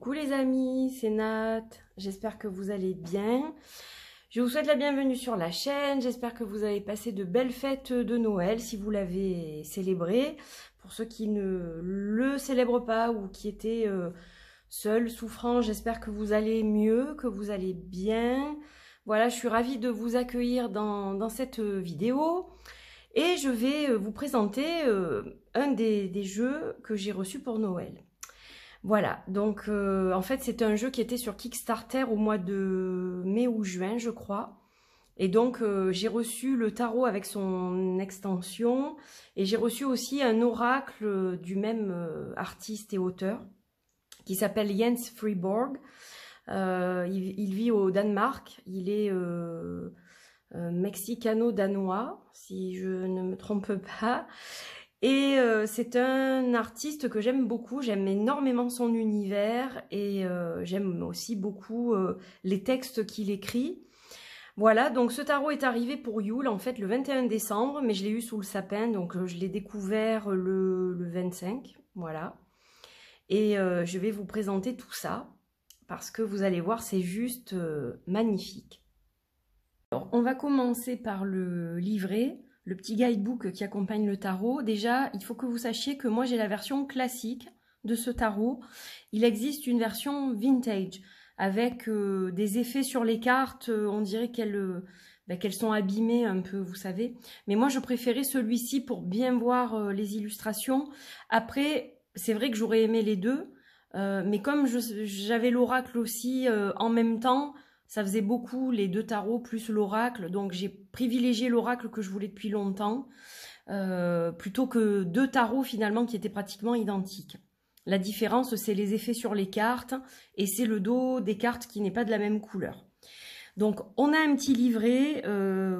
Coucou les amis, c'est Nat, j'espère que vous allez bien. Je vous souhaite la bienvenue sur la chaîne, j'espère que vous avez passé de belles fêtes de Noël si vous l'avez célébré. Pour ceux qui ne le célèbrent pas ou qui étaient seuls, souffrants, j'espère que vous allez mieux, que vous allez bien. Voilà, je suis ravie de vous accueillir dans cette vidéo. Et je vais vous présenter un des jeux que j'ai reçus pour Noël. Voilà, donc en fait c'est un jeu qui était sur Kickstarter au mois de mai ou juin je crois. Et donc j'ai reçu le tarot avec son extension et j'ai reçu aussi un oracle du même artiste et auteur qui s'appelle Jens Freeborg. Il vit au Danemark, il est mexicano-danois si je ne me trompe pas. Et c'est un artiste que j'aime beaucoup, j'aime énormément son univers et j'aime aussi beaucoup les textes qu'il écrit. Voilà, donc ce tarot est arrivé pour Yule en fait le 21 décembre, mais je l'ai eu sous le sapin, donc je l'ai découvert le 25, voilà. Et je vais vous présenter tout ça, parce que vous allez voir, c'est juste magnifique. Alors, on va commencer par le livret. Le petit guidebook qui accompagne le tarot. Déjà, il faut que vous sachiez que moi, j'ai la version classique de ce tarot. Il existe une version vintage avec des effets sur les cartes. On dirait qu'elles sont abîmées un peu, vous savez. Mais moi, je préférais celui-ci pour bien voir les illustrations. Après, c'est vrai que j'aurais aimé les deux. Mais comme j'avais l'oracle aussi en même temps, ça faisait beaucoup les deux tarots plus l'oracle, donc j'ai privilégié l'oracle que je voulais depuis longtemps, plutôt que deux tarots finalement qui étaient pratiquement identiques. La différence, c'est les effets sur les cartes et c'est le dos des cartes qui n'est pas de la même couleur. Donc on a un petit livret,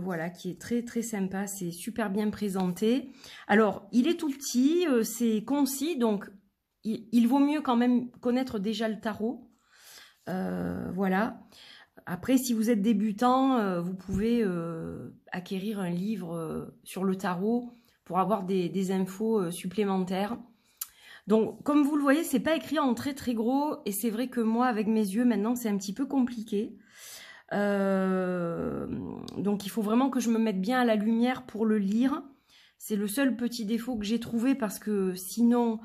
voilà, qui est très très sympa, c'est super bien présenté. Alors il est tout petit, c'est concis, donc il vaut mieux quand même connaître déjà le tarot, voilà. Après, si vous êtes débutant, vous pouvez acquérir un livre sur le tarot pour avoir des infos supplémentaires. Donc, comme vous le voyez, c'est pas écrit en très très gros et c'est vrai que moi, avec mes yeux, maintenant, c'est un petit peu compliqué. Donc, il faut vraiment que je me mette bien à la lumière pour le lire. C'est le seul petit défaut que j'ai trouvé parce que sinon,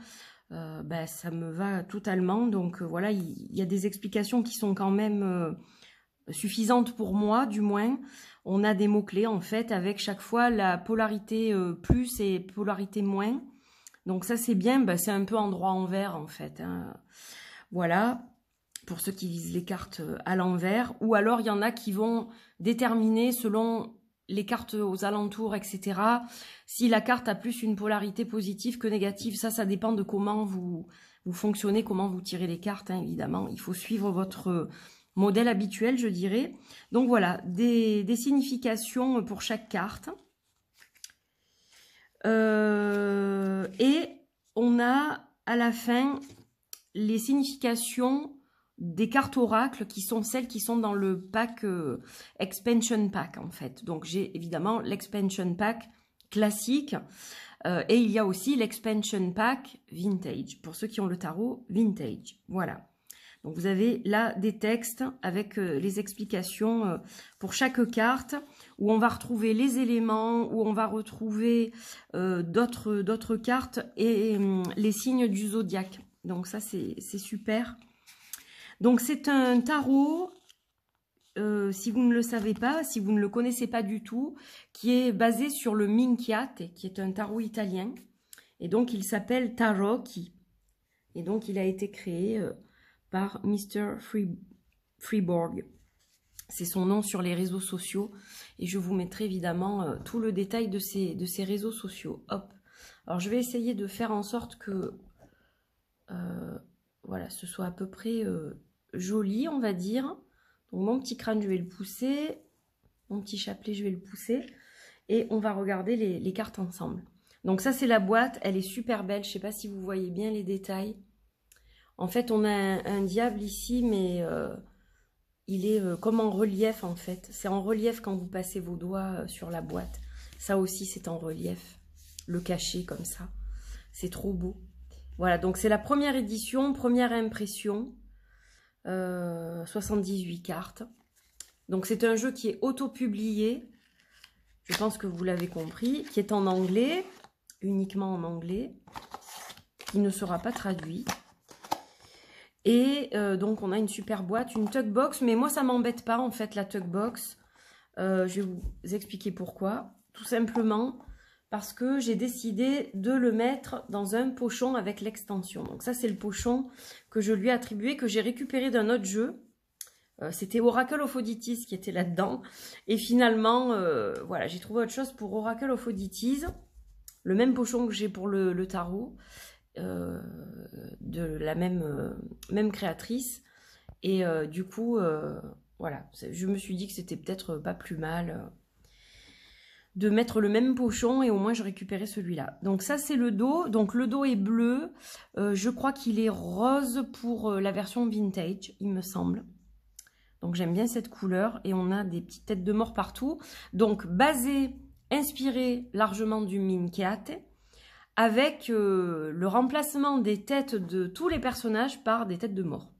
ça me va totalement. Donc, voilà, il y a des explications qui sont quand même suffisante pour moi, du moins. On a des mots-clés, en fait, avec chaque fois la polarité plus et polarité moins. Donc ça, c'est bien, c'est un peu endroit envers, en fait. Hein. Voilà, pour ceux qui lisent les cartes à l'envers. Ou alors, il y en a qui vont déterminer, selon les cartes aux alentours, etc., si la carte a plus une polarité positive que négative. Ça dépend de comment vous fonctionnez, comment vous tirez les cartes, hein, évidemment. Il faut suivre votre modèle habituel, je dirais. Donc voilà, des significations pour chaque carte. Et on a à la fin les significations des cartes oracles qui sont celles qui sont dans le pack Expansion Pack en fait. Donc j'ai évidemment l'Expansion Pack classique et il y a aussi l'Expansion Pack Vintage pour ceux qui ont le tarot Vintage. Voilà. Donc vous avez là des textes avec les explications pour chaque carte, où on va retrouver les éléments, où on va retrouver d'autres cartes et les signes du zodiaque. Donc ça c'est super. Donc c'est un tarot, si vous ne le savez pas, si vous ne le connaissez pas du tout, qui est basé sur le Minchiate, qui est un tarot italien. Et donc il s'appelle Tarocchi. Et donc il a été créé par Mr. Freeborg. C'est son nom sur les réseaux sociaux. Et je vous mettrai évidemment tout le détail de ces réseaux sociaux. Hop. Alors je vais essayer de faire en sorte que voilà, ce soit à peu près joli, on va dire. Donc mon petit crâne, je vais le pousser. Mon petit chapelet, je vais le pousser. Et on va regarder les cartes ensemble. Donc ça, c'est la boîte. Elle est super belle. Je ne sais pas si vous voyez bien les détails. En fait, on a un diable ici, mais il est comme en relief, en fait. C'est en relief quand vous passez vos doigts sur la boîte. Ça aussi, c'est en relief. Le cachet, comme ça. C'est trop beau. Voilà, donc c'est la première édition, première impression. 78 cartes. Donc c'est un jeu qui est auto-publié, je pense que vous l'avez compris, qui est en anglais, uniquement en anglais, qui ne sera pas traduit. Et donc on a une super boîte, une Tug Box, mais moi ça m'embête pas en fait la Tug Box. Je vais vous expliquer pourquoi. Tout simplement parce que j'ai décidé de le mettre dans un pochon avec l'extension. Donc ça c'est le pochon que je lui ai attribué, que j'ai récupéré d'un autre jeu. C'était Oracle of Oddities qui était là-dedans. Et finalement, voilà, j'ai trouvé autre chose pour Oracle of Oddities. Le même pochon que j'ai pour le tarot. De la même créatrice. Et du coup, voilà, je me suis dit que c'était peut-être pas plus mal de mettre le même pochon et au moins je récupérais celui-là. Donc ça c'est le dos. Donc le dos est bleu. Je crois qu'il est rose pour la version vintage, il me semble. Donc j'aime bien cette couleur et on a des petites têtes de mort partout. Donc basé, inspiré largement du Minchiate, avec le remplacement des têtes de tous les personnages par des têtes de mort.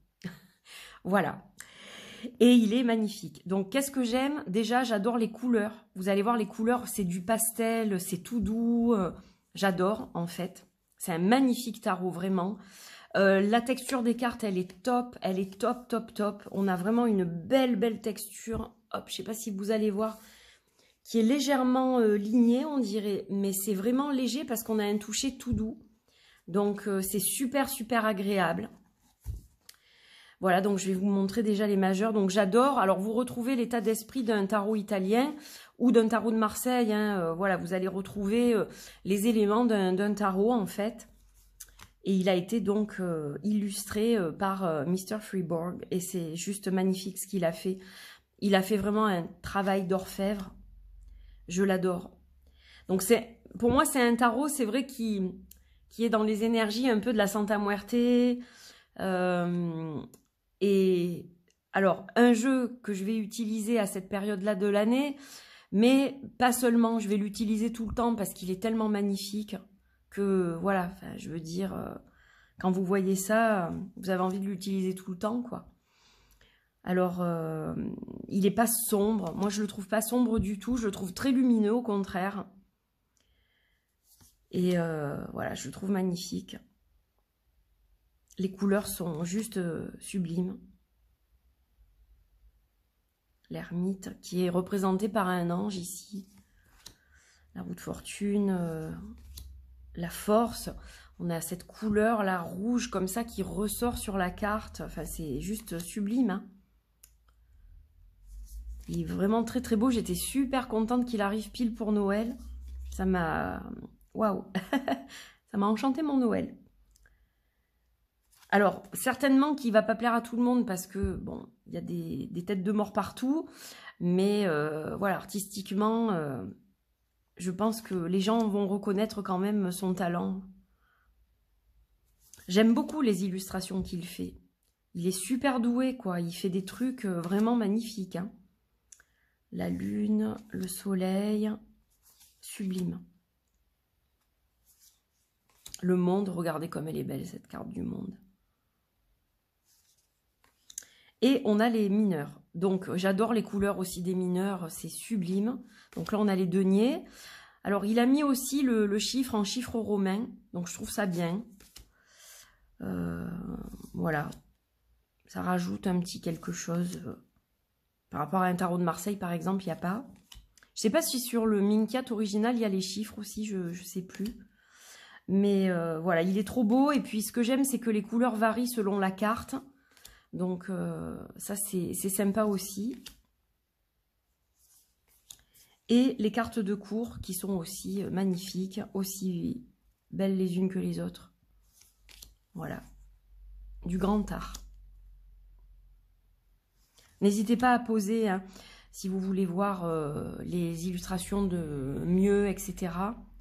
Voilà. Et il est magnifique. Donc qu'est-ce que j'aime? Déjà j'adore les couleurs. Vous allez voir les couleurs, c'est du pastel, c'est tout doux. J'adore en fait. C'est un magnifique tarot vraiment. La texture des cartes, elle est top, top. On a vraiment une belle texture. Hop, je sais pas si vous allez voir, qui est légèrement lignée, on dirait, mais c'est vraiment léger parce qu'on a un toucher tout doux. Donc c'est super agréable. Voilà, donc je vais vous montrer déjà les majeurs. Donc j'adore. Alors vous retrouvez l'état d'esprit d'un tarot italien ou d'un tarot de Marseille. Hein, voilà, vous allez retrouver les éléments d'un tarot en fait. Et il a été donc illustré par Mr. Freeborg. Et c'est juste magnifique ce qu'il a fait. Il a fait vraiment un travail d'orfèvre. Je l'adore. Donc pour moi, c'est un tarot, c'est vrai, qui est dans les énergies un peu de la Santa Muerte. Et alors, un jeu que je vais utiliser à cette période-là de l'année, mais pas seulement, je vais l'utiliser tout le temps parce qu'il est tellement magnifique que, voilà, je veux dire, quand vous voyez ça, vous avez envie de l'utiliser tout le temps, quoi. Alors, il n'est pas sombre. Moi, je le trouve pas sombre du tout. Je le trouve très lumineux, au contraire. Et voilà, je le trouve magnifique. Les couleurs sont juste sublimes. L'ermite, qui est représenté par un ange ici. La roue de fortune, la force. On a cette couleur, là, rouge, comme ça, qui ressort sur la carte. Enfin, c'est juste sublime, hein. Il est vraiment très beau. J'étais super contente qu'il arrive pile pour Noël. Ça m'a... Waouh. Ça m'a enchanté mon Noël. Alors, certainement qu'il ne va pas plaire à tout le monde parce que, bon, il y a des têtes de mort partout. Mais voilà, artistiquement, je pense que les gens vont reconnaître quand même son talent. J'aime beaucoup les illustrations qu'il fait. Il est super doué, quoi. Il fait des trucs vraiment magnifiques, hein. La lune, le soleil, sublime. Le monde, regardez comme elle est belle, cette carte du monde. Et on a les mineurs. Donc, j'adore les couleurs aussi des mineurs, c'est sublime. Donc là, on a les deniers. Alors, il a mis aussi le chiffre en chiffre romain. Donc, je trouve ça bien. Voilà. Ça rajoute un petit quelque chose. Par rapport à un tarot de Marseille, par exemple, il n'y a pas. Je ne sais pas si sur le Minchiate original, il y a les chiffres aussi, je ne sais plus. Mais voilà, il est trop beau. Et puis, ce que j'aime, c'est que les couleurs varient selon la carte. Donc, ça, c'est sympa aussi. Et les cartes de cours qui sont aussi magnifiques, aussi belles les unes que les autres. Voilà. Du grand art. N'hésitez pas à poser, hein, si vous voulez voir les illustrations de mieux, etc.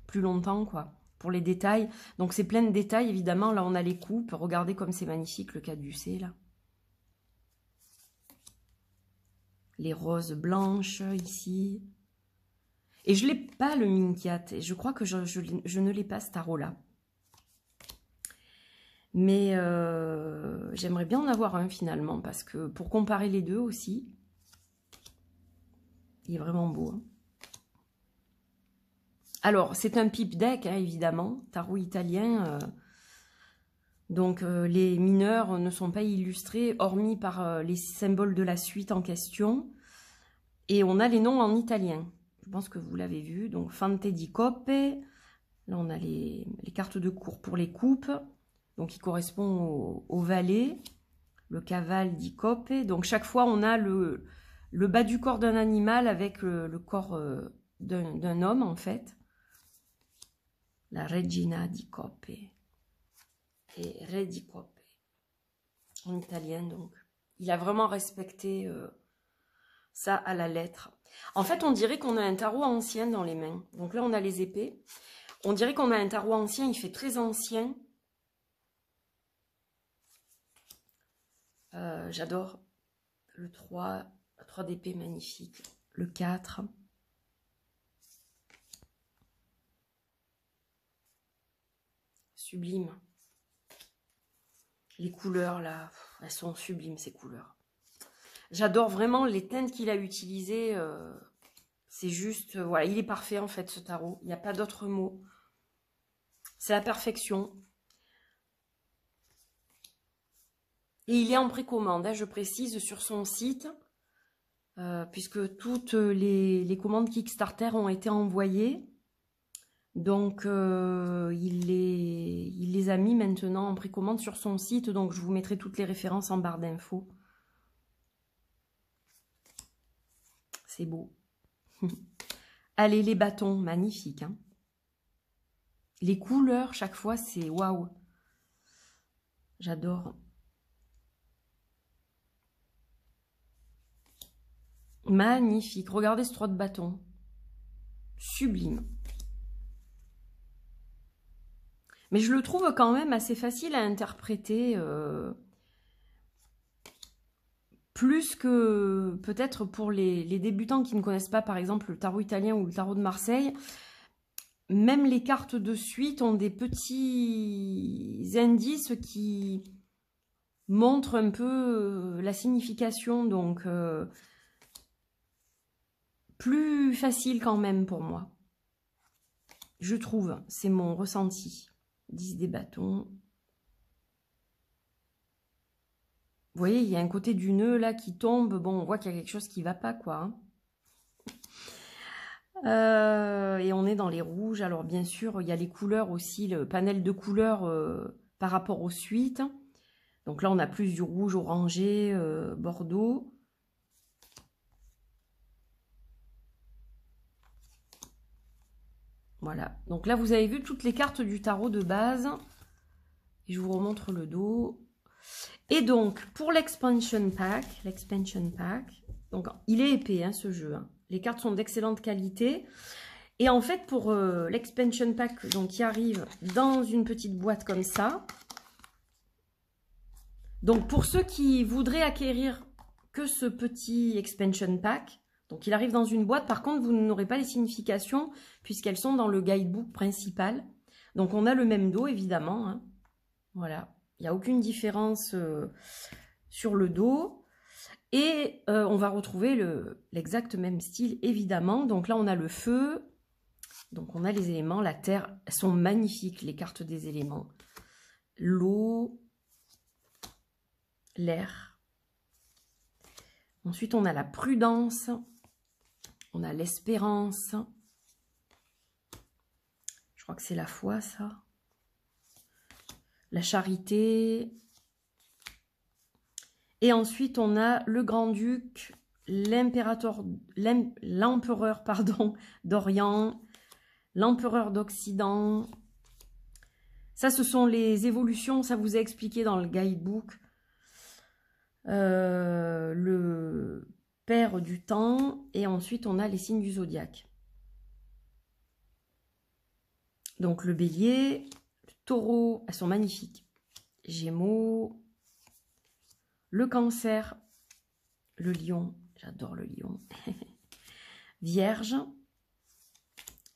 Plus longtemps, quoi, pour les détails. Donc, c'est plein de détails, évidemment. Là, on a les coupes. Regardez comme c'est magnifique, le caducée, là. Les roses blanches, ici. Et je ne l'ai pas, le Minchiate. Et je crois que je ne l'ai pas, ce tarot-là. Mais j'aimerais bien en avoir un finalement, parce que pour comparer les deux aussi, il est vraiment beau. Hein. Alors, c'est un pipe deck, hein, évidemment, tarot italien. Donc, les mineurs ne sont pas illustrés, hormis par les symboles de la suite en question. Et on a les noms en italien. Je pense que vous l'avez vu. Donc, Fante di Coppe. Là, on a les cartes de cour pour les coupes. Donc, qui correspond au valet. Le Caval di Coppe. Donc, chaque fois, on a le bas du corps d'un animal avec le corps d'un homme, en fait. La Regina di Coppe. Et Re di Coppe. En italien, donc. Il a vraiment respecté ça à la lettre. En fait, on dirait qu'on a un tarot ancien dans les mains. Donc là, on a les épées. On dirait qu'on a un tarot ancien. Il fait très ancien. J'adore le 3 d'épée magnifique, le 4. Sublime. Les couleurs là, elles sont sublimes ces couleurs. J'adore vraiment les teintes qu'il a utilisées. C'est juste, voilà, il est parfait en fait ce tarot. Il n'y a pas d'autre mot. C'est la perfection. Et il est en précommande, hein, je précise, sur son site, puisque toutes les commandes Kickstarter ont été envoyées. Donc, il les a mis maintenant en précommande sur son site. Donc, je vous mettrai toutes les références en barre d'infos. C'est beau. Allez, les bâtons, magnifiques. Hein. Les couleurs, chaque fois, c'est waouh. J'adore. Magnifique. Regardez ce 3 de bâton. Sublime. Mais je le trouve quand même assez facile à interpréter. Plus que peut-être pour les débutants qui ne connaissent pas, par exemple, le tarot italien ou le tarot de Marseille. Même les cartes de suite ont des petits indices qui montrent un peu la signification. Donc, plus facile quand même pour moi. Je trouve, c'est mon ressenti. 10 des bâtons. Vous voyez, il y a un côté du nœud là qui tombe. Bon, on voit qu'il y a quelque chose qui ne va pas, quoi. Et on est dans les rouges. Alors, bien sûr, il y a les couleurs aussi, le panel de couleurs par rapport aux suites. Donc là, on a plus du rouge, orangé, bordeaux. Voilà. Donc là, vous avez vu toutes les cartes du tarot de base. Et je vous remontre le dos. Et donc, pour l'expansion pack, donc il est épais, hein, ce jeu. Hein. Les cartes sont d'excellente qualité. Et en fait, pour l'expansion pack, donc qui arrive dans une petite boîte comme ça. Donc, pour ceux qui voudraient acquérir que ce petit expansion pack, donc il arrive dans une boîte. Par contre, vous n'aurez pas les significations puisqu'elles sont dans le guidebook principal. Donc, on a le même dos, évidemment. Hein. Voilà. Il n'y a aucune différence sur le dos. Et on va retrouver l'exact même style, évidemment. Donc là, on a le feu. Donc on a les éléments. La terre, elles sont magnifiques, les cartes des éléments. L'eau, l'air. Ensuite, on a la prudence. On a l'espérance. Je crois que c'est la foi, ça. La charité. Et ensuite, on a le grand-duc, l'empereur d'Orient, l'empereur d'Occident. Ça, ce sont les évolutions, ça vous est expliqué dans le guidebook. Le père du temps. Et ensuite, on a les signes du zodiaque. Donc, le bélier, le taureau, elles sont magnifiques. Gémeaux. Le cancer, le lion, j'adore le lion. Vierge,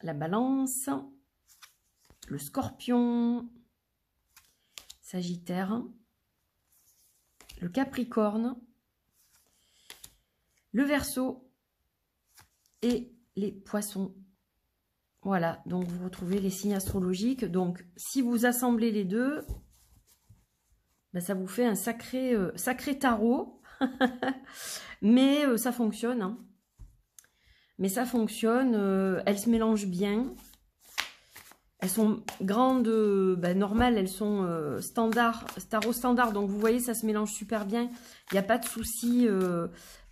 la balance, le scorpion, Sagittaire, le Capricorne, le Verseau et les Poissons. Voilà, donc vous retrouvez les signes astrologiques. Donc, si vous assemblez les deux, ben, ça vous fait un sacré tarot. Mais ça fonctionne. Hein. Mais ça fonctionne. Elles se mélangent bien. Elles sont grandes, normales. Elles sont standard, tarot standard. Donc, vous voyez, ça se mélange super bien. Il n'y a pas de souci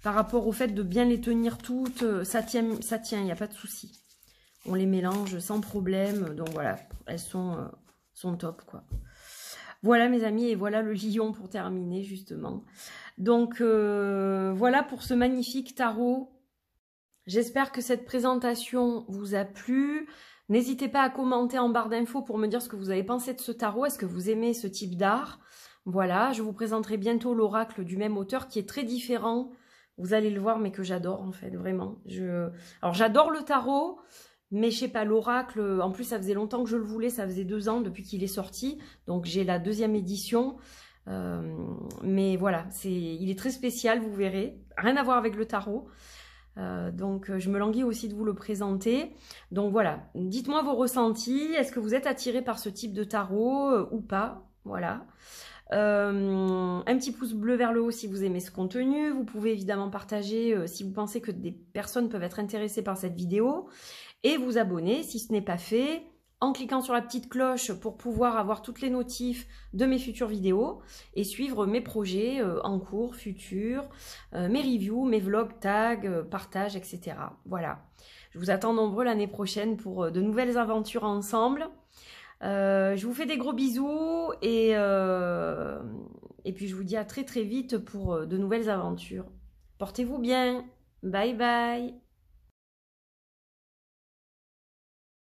par rapport au fait de bien les tenir toutes. Ça tient, il n'y a pas de souci. On les mélange sans problème. Donc voilà, elles sont top, quoi. Voilà mes amis, et voilà le lion pour terminer justement. Donc voilà pour ce magnifique tarot. J'espère que cette présentation vous a plu. N'hésitez pas à commenter en barre d'infos pour me dire ce que vous avez pensé de ce tarot. Est-ce que vous aimez ce type d'art? Voilà, je vous présenterai bientôt l'oracle du même auteur qui est très différent. Vous allez le voir, mais que j'adore en fait, vraiment. Alors j'adore le tarot. Mais je sais pas, l'oracle, en plus ça faisait longtemps que je le voulais, ça faisait 2 ans depuis qu'il est sorti. Donc j'ai la 2e édition. Mais voilà, il est très spécial, vous verrez. Rien à voir avec le tarot. Donc je me languis aussi de vous le présenter. Donc voilà, dites-moi vos ressentis. Est-ce que vous êtes attiré par ce type de tarot ou pas? Voilà. Un petit pouce bleu vers le haut si vous aimez ce contenu. Vous pouvez évidemment partager si vous pensez que des personnes peuvent être intéressées par cette vidéo. Et vous abonner si ce n'est pas fait en cliquant sur la petite cloche pour pouvoir avoir toutes les notifs de mes futures vidéos et suivre mes projets en cours, futurs, mes reviews, mes vlogs, tags, partages, etc. Voilà. Je vous attends nombreux l'année prochaine pour de nouvelles aventures ensemble. Je vous fais des gros bisous et puis je vous dis à très très vite pour de nouvelles aventures. Portez-vous bien. Bye bye.